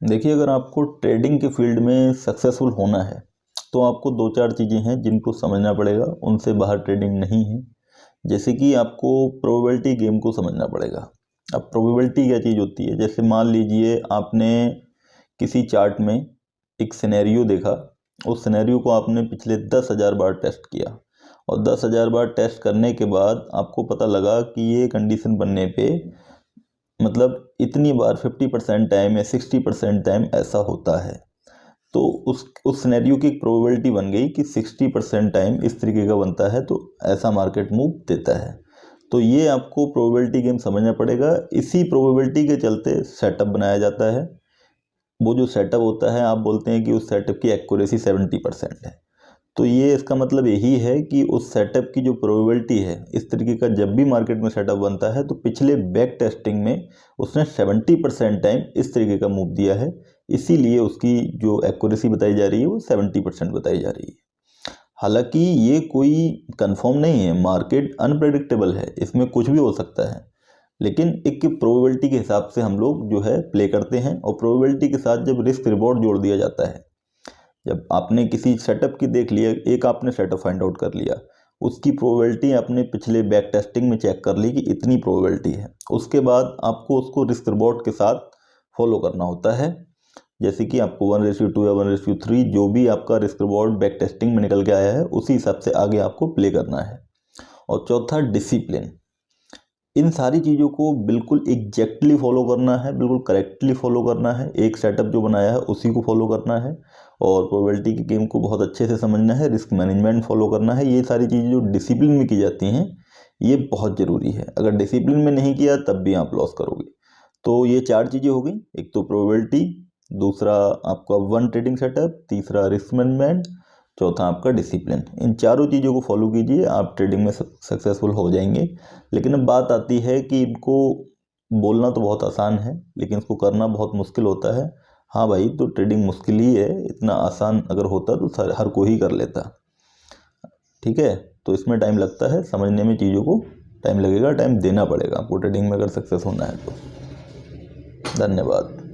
देखिए, अगर आपको ट्रेडिंग के फील्ड में सक्सेसफुल होना है तो आपको दो चार चीज़ें हैं जिनको समझना पड़ेगा, उनसे बाहर ट्रेडिंग नहीं है। जैसे कि आपको प्रोबेबिलिटी गेम को समझना पड़ेगा। अब प्रोबेबिलिटी क्या चीज़ होती है, जैसे मान लीजिए आपने किसी चार्ट में एक सिनेरियो देखा, उस सिनेरियो को आपने पिछले 10,000 बार टेस्ट किया और 10,000 बार टेस्ट करने के बाद आपको पता लगा कि ये कंडीशन बनने पे मतलब इतनी बार 50% टाइम या 60% टाइम ऐसा होता है। तो उस सिनेरियो की एक प्रोबेबिलिटी बन गई कि 60% टाइम इस तरीके का बनता है, तो ऐसा मार्केट मूव देता है। तो ये आपको प्रोबेबिलिटी गेम समझना पड़ेगा। इसी प्रोबेबिलिटी के चलते सेटअप बनाया जाता है। वो जो सेटअप होता है, आप बोलते हैं कि उस सेटअप की एक्यूरेसी 70% है। तो ये इसका मतलब यही है कि उस सेटअप की जो प्रोबेबिलिटी है, इस तरीके का जब भी मार्केट में सेटअप बनता है तो पिछले बैक टेस्टिंग में उसने 70% टाइम इस तरीके का मूव दिया है, इसीलिए उसकी जो एक्यूरेसी बताई जा रही है वो 70% बताई जा रही है। हालांकि ये कोई कंफर्म नहीं है, मार्केट अनप्रेडिक्टेबल है, इसमें कुछ भी हो सकता है, लेकिन एक प्रोबेबिलिटी के हिसाब से हम लोग जो है प्ले करते हैं। और प्रोबेबिलिटी के साथ जब रिस्क रिवॉर्ड जोड़ दिया जाता है, जब आपने किसी सेटअप की देख लिया, एक आपने सेटअप फाइंड आउट कर लिया, उसकी प्रोबेबिलिटी आपने पिछले बैक टेस्टिंग में चेक कर ली कि इतनी प्रोबेबिलिटी है, उसके बाद आपको उसको रिस्क रिवॉर्ड के साथ फॉलो करना होता है। जैसे कि आपको 1:2 या 1:3 जो भी आपका रिस्क रिवॉर्ड बैक टेस्टिंग में निकल के आया है, उसी हिसाब से आगे आपको प्ले करना है। और चौथा, डिसिप्लिन। इन सारी चीज़ों को बिल्कुल एग्जैक्टली फॉलो करना है, बिल्कुल करेक्टली फॉलो करना है, एक सेटअप जो बनाया है उसी को फॉलो करना है और प्रोबेबिलिटी की गेम को बहुत अच्छे से समझना है, रिस्क मैनेजमेंट फॉलो करना है। ये सारी चीज़ें जो डिसिप्लिन में की जाती हैं, ये बहुत ज़रूरी है। अगर डिसिप्लिन में नहीं किया तब भी आप लॉस करोगे। तो ये चार चीज़ें हो गई, एक तो प्रोबेबिलिटी, दूसरा आपका वन ट्रेडिंग सेटअप, तीसरा रिस्क मैनेजमेंट, चौथा आपका डिसिप्लिन। इन चारों चीज़ों को फॉलो कीजिए, आप ट्रेडिंग में सक्सेसफुल हो जाएंगे। लेकिन अब बात आती है कि इनको बोलना तो बहुत आसान है लेकिन इसको करना बहुत मुश्किल होता है। हाँ भाई, तो ट्रेडिंग मुश्किल ही है, इतना आसान अगर होता तो हर कोई ही कर लेता। ठीक है, तो इसमें टाइम लगता है, समझने में चीज़ों को टाइम लगेगा, टाइम देना पड़ेगा आपको ट्रेडिंग में अगर सक्सेस होना है तो। धन्यवाद।